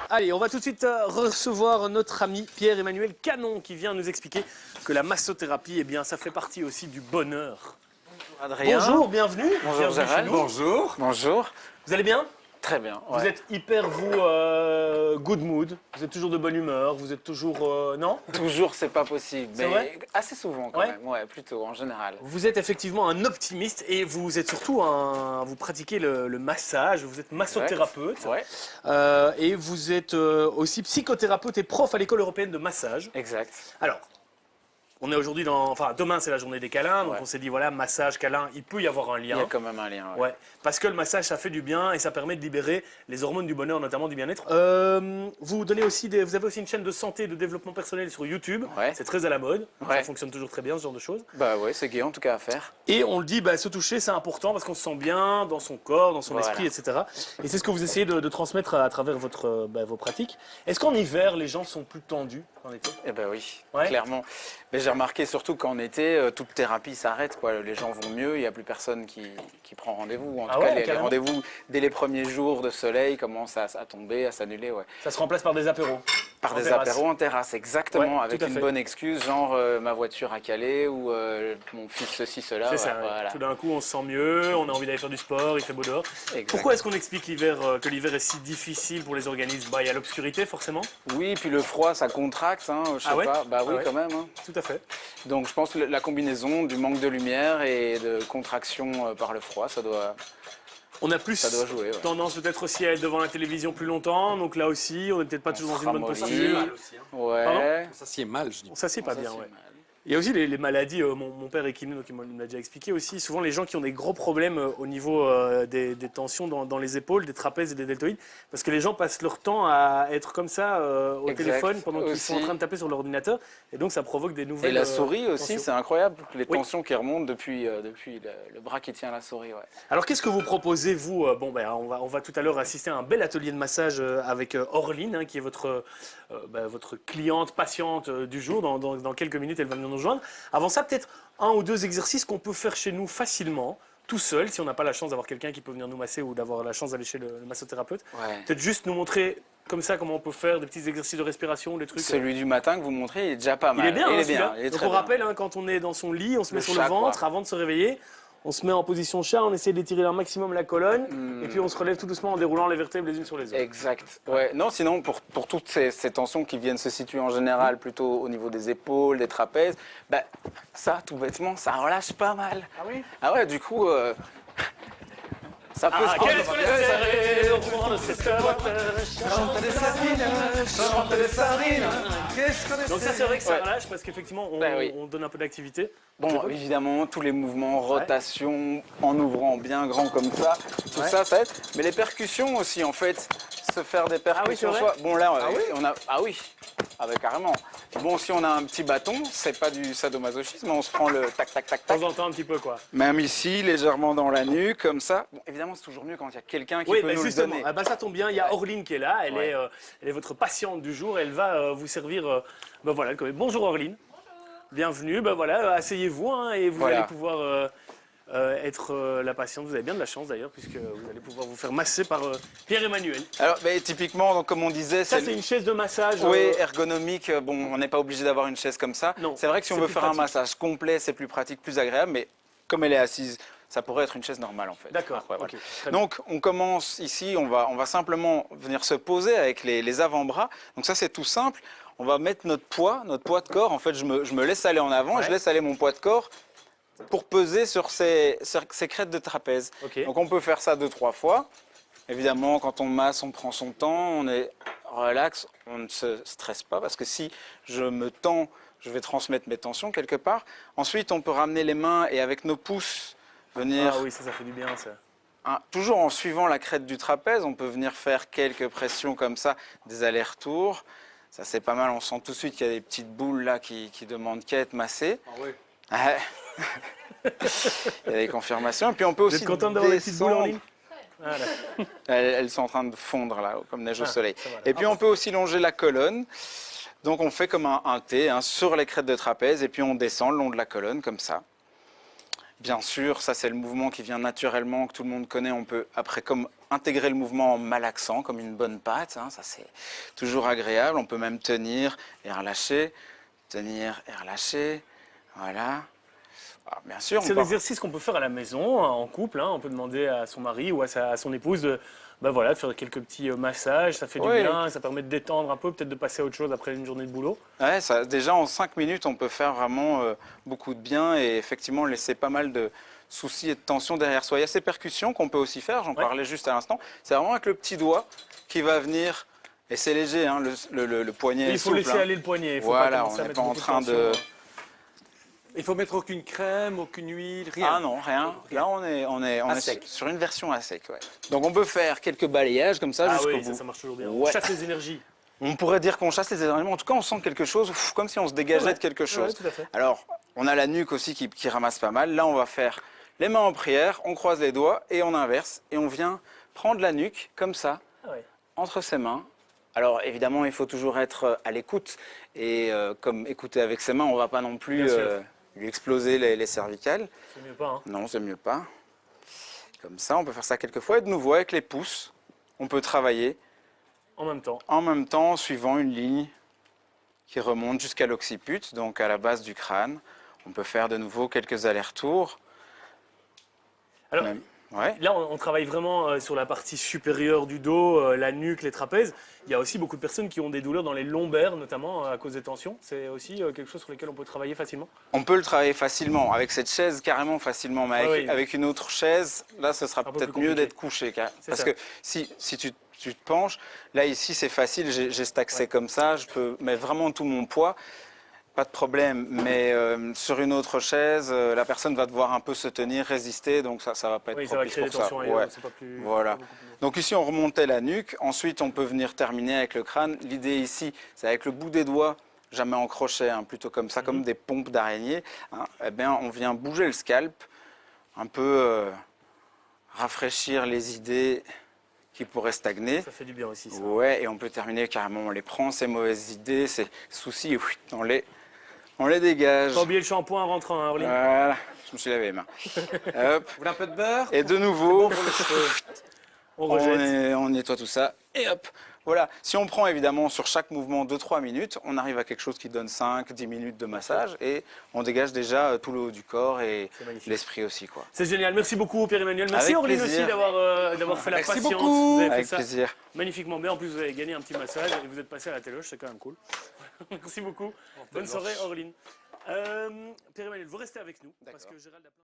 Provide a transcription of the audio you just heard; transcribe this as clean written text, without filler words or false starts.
Allez, on va tout de suite recevoir notre ami Pierre-Emmanuel Canon qui vient nous expliquer que la massothérapie, eh bien, ça fait partie aussi du bonheur. Bonjour Adrien. Bonjour, bienvenue. Bonjour bienvenue Gérald. Bonjour. Bonjour. Vous allez bien? Très bien. Ouais. Vous êtes hyper, vous, good mood, vous êtes toujours de bonne humeur, vous êtes toujours... non? Toujours, c'est pas possible, C'est mais vrai assez souvent quand même, ouais, plutôt en général. Vous êtes effectivement un optimiste et vous êtes surtout vous pratiquez le massage, vous êtes massothérapeute. Ouais. Et vous êtes aussi psychothérapeute et prof à l'école européenne de massage. Exact. Alors, on est aujourd'hui enfin demain c'est la journée des câlins, donc Ouais. on s'est dit voilà, massage, câlin, il peut y avoir un Il lien. y a quand même un lien. Ouais. Ouais, parce que le massage ça fait du bien et ça permet de libérer les hormones du bonheur, notamment du bien-être. Vous avez aussi une chaîne de santé et de développement personnel sur YouTube, Ouais. c'est très à la mode, Ouais. ça fonctionne toujours très bien ce genre de choses. Bah ouais, c'est gai en tout cas à faire. Et on le dit, se toucher c'est important parce qu'on se sent bien dans son corps, dans son Voilà. esprit, etc. Et c'est ce que vous essayez de transmettre à travers vos pratiques. Est-ce qu'en hiver les gens sont plus tendus en été? Eh ben oui, Ouais. clairement. Mais j'ai remarqué surtout qu'en été, toute thérapie s'arrête, quoi. Les gens vont mieux, il n'y a plus personne qui prend rendez-vous. En tout cas, les carrément. rendez-vous dès les premiers jours de soleil commencent à tomber, à s'annuler, ouais. Ça se remplace par des apéros. Par En des terrasse. apéros en terrasse, exactement, Ouais, avec tout à une fait. bonne excuse, genre ma voiture a calé ou mon fils ceci, cela. C'est ça, ouais. voilà. Tout d'un coup on se sent mieux, on a envie d'aller faire du sport, il fait beau dehors. Exact. Pourquoi est-ce qu'on explique que l'hiver est si difficile pour les organismes? Il y a l'obscurité forcément. Oui, puis le froid, ça contracte, hein, je sais Ah ouais pas. Bah oui, Ah ouais. quand même. Hein. Tout à fait. Donc je pense que la combinaison du manque de lumière et de contraction par le froid, ça doit On a jouer. Ouais. tendance peut-être aussi à être devant la télévision plus longtemps, donc là aussi on n'est peut-être pas toujours dans une bonne ramollit. posture. Ouais. Ça s'y est mal, je dis. Ça c'est pas Ça, bien, c'est ouais. mal. Il y a aussi les maladies, mon père est kiné, donc il me l'a déjà expliqué aussi, souvent les gens qui ont des gros problèmes au niveau des tensions dans les épaules, des trapèzes et des deltoïdes, parce que les gens passent leur temps à être comme ça au Exact. téléphone pendant qu'ils sont en Aussi. train de taper sur l'ordinateur, et donc ça provoque des Et nouvelles la souris aussi, tensions. c'est incroyable, les Oui. tensions qui remontent depuis le bras qui tient la souris. Ouais. Alors qu'est-ce que vous proposez vous on va tout à l'heure assister à un bel atelier de massage avec Orline, hein, qui est votre cliente, patiente du jour. Dans quelques minutes, elle va venir nous rejoindre. Avant ça, peut-être un ou deux exercices qu'on peut faire chez nous facilement, tout seul, si on n'a pas la chance d'avoir quelqu'un qui peut venir nous masser ou d'avoir la chance d'aller chez le massothérapeute. Ouais. Peut-être juste nous montrer comme ça comment on peut faire des petits exercices de respiration, des trucs. Celui du matin que vous montrez, il est déjà pas mal. Il est bien, il hein, est celui-là. bien. Il est Donc très on bien. rappelle, hein, quand on est dans son lit, on se met Le sur chat, le ventre quoi. avant de se réveiller. On se met en position chat, on essaie d'étirer un maximum la colonne, et puis on se relève tout doucement en déroulant les vertèbres les unes sur les autres. Exact. Ouais. Non, sinon, pour toutes ces tensions qui viennent se situer en général plutôt au niveau des épaules, des trapèzes, bah, ça, tout bêtement, ça relâche pas mal. Ah oui? Ah ouais, du coup, ça peut se prendre Qu'est-ce qu'on est serré au fond de cette Donc ça c'est vrai que ça Ouais. relâche parce qu'effectivement Ben oui. on donne un peu d'activité. Bon, évidemment, tous les mouvements, rotation, en ouvrant bien grand comme ça, tout Ouais. ça aide. Mais les percussions aussi, en fait, se faire des percussions. c'est vrai Bon là, Ah oui on a, ah oui, ah bah, carrément. Bon, si on a un petit bâton, c'est pas du sadomasochisme, on se prend le tac tac tac De tac. temps en temps un petit peu quoi. Même ici, légèrement dans la nuque, comme ça. Bon, évidemment, c'est toujours mieux quand il y a quelqu'un qui Oui, peut bah nous le justement, donner. ah bah ça tombe bien, il y a Orline qui est là, Ouais. elle est votre patiente du jour, elle va vous servir. Voilà, bonjour Orline. Bienvenue, voilà, asseyez-vous hein, et vous Voilà. allez pouvoir être la patiente. Vous avez bien de la chance d'ailleurs puisque vous allez pouvoir vous faire masser par Pierre-Emmanuel. Alors, mais typiquement, donc, comme on disait, Ça c'est une chaise de massage. Oui, ergonomique, bon, on n'est pas obligé d'avoir une chaise comme ça. Non, C'est vrai que si on c'est veut plus faire un pratique. massage complet, c'est plus pratique, plus agréable, mais comme elle est assise, ça pourrait être une chaise normale en fait. D'accord, Ouais, voilà. ok, très bien. Donc on commence ici, on va simplement venir se poser avec les avant-bras. Donc ça c'est tout simple. On va mettre notre poids de corps. En fait, je me laisse aller en avant, et je Ouais. laisse aller mon poids de corps pour peser sur ces crêtes de trapèze. Ok. Donc on peut faire ça 2-3 fois. Évidemment, quand on masse, on prend son temps, on est relax, on ne se stresse pas parce que si je me tends, je vais transmettre mes tensions quelque part. Ensuite, on peut ramener les mains et avec nos pouces venir, Ah oui, ça fait du bien ça. toujours en suivant la crête du trapèze, on peut venir faire quelques pressions comme ça, des allers-retours. Ça c'est pas mal, on sent tout de suite qu'il y a des petites boules là qui demandent qu'à être massées. Ah oui. Ouais. Il y a des confirmations. Et puis on peut Vous aussi êtes contente d'avoir les petites boules en descendre. ligne? Voilà. Elles sont en train de fondre là, comme neige au Ah, soleil. ça va, là. Et puis on peut aussi longer la colonne. Donc on fait comme un T hein, sur les crêtes de trapèze et puis on descend le long de la colonne comme ça. Bien sûr, ça c'est le mouvement qui vient naturellement, que tout le monde connaît. On peut après comme intégrer le mouvement en malaxant, comme une bonne patte. Hein, ça c'est toujours agréable. On peut même tenir et relâcher, tenir et relâcher. Voilà. Alors, bien sûr, C'est un exercice qu'on peut faire à la maison, en couple. Hein. On peut demander à son mari ou à son épouse de, voilà, de faire quelques petits massages. Ça fait du Oui. bien, ça permet de détendre un peu, peut-être de passer à autre chose après une journée de boulot. Ouais, ça, déjà en 5 minutes, on peut faire vraiment beaucoup de bien et effectivement laisser pas mal de soucis et de tensions derrière soi. Il y a ces percussions qu'on peut aussi faire, j'en parlais juste à l'instant. C'est vraiment avec le petit doigt qui va venir, et c'est léger, hein, le poignet Et est il faut souple, laisser hein. aller le poignet. Il faut Voilà, pas on commencer à n'est mettre pas en beaucoup train tension, de... Il faut mettre aucune crème, aucune huile, rien. Ah non, rien. Là, on est sec. sur une version à sec. Ouais. Donc on peut faire quelques balayages comme ça Ah jusqu'au oui, bout. ça marche toujours bien. Ouais. On chasse les énergies. On pourrait dire qu'on chasse les énergies, en tout cas on sent quelque chose, comme si on se dégageait de quelque chose. Ouais, tout à fait. Alors, on a la nuque aussi qui ramasse pas mal. Là, on va faire les mains en prière, on croise les doigts et on inverse. Et on vient prendre la nuque comme ça, Ah ouais. entre ses mains. Alors évidemment, il faut toujours être à l'écoute. Et comme écouter avec ses mains, on ne va pas non plus Bien sûr. lui exploser les cervicales. C'est mieux pas. Hein. Non, c'est mieux pas. Comme ça, on peut faire ça quelques fois. Et de nouveau, avec les pouces, on peut travailler En même temps. en même temps, suivant une ligne qui remonte jusqu'à l'occiput, donc à la base du crâne. On peut faire de nouveau quelques allers-retours. Alors, Même. Ouais. là, on travaille vraiment sur la partie supérieure du dos, la nuque, les trapèzes. Il y a aussi beaucoup de personnes qui ont des douleurs dans les lombaires, notamment à cause des tensions. C'est aussi quelque chose sur lequel on peut travailler facilement. On peut le travailler facilement, avec cette chaise carrément facilement, mais avec, oui. avec une autre chaise, là ce sera Un peu peut-être plus mieux compliqué. d'être couché. Parce ça. que si tu te penches, là ici c'est facile, j'ai cet accès comme ça, je peux mettre vraiment tout mon poids. Pas de problème, mais sur une autre chaise, la personne va devoir un peu se tenir, résister, donc ça va pas être Oui, ça va propice créer des pour ça. tensions ailleurs. Ouais. C'est pas plus. Voilà. pas beaucoup plus long. Donc ici on remontait la nuque, ensuite on peut venir terminer avec le crâne. L'idée ici, c'est avec le bout des doigts, jamais en crochet, hein, plutôt comme ça, comme des pompes d'araignée. Hein, eh bien, on vient bouger le scalp, un peu rafraîchir les idées qui pourraient stagner. Ça fait du bien aussi. Ça. Ouais, et on peut terminer carrément, on les prend, ces mauvaises idées, ces soucis, et on les dégage. Pas oublier le shampoing en rentrant, hein, Orline. Voilà, je me suis lavé les mains. Hop. Vous voulez un peu de beurre? Et de nouveau, Pour les cheveux. On rejette. on nettoie tout ça, et hop. Voilà, si on prend évidemment sur chaque mouvement 2-3 minutes, on arrive à quelque chose qui donne 5-10 minutes de massage, et on dégage déjà tout le haut du corps et C'est magnifique. l'esprit aussi, quoi. C'est génial. Merci beaucoup, Pierre-Emmanuel. Merci, Avec Orline, plaisir. aussi d'avoir fait la Merci patience. beaucoup. Vous avez fait Avec ça plaisir. magnifiquement bien. En plus, vous avez gagné un petit massage et vous êtes passé à la téloge. C'est quand même cool. Merci beaucoup. Bonne soirée, Orline. Pierre-Emmanuel, vous restez avec nous parce que Gérald a plein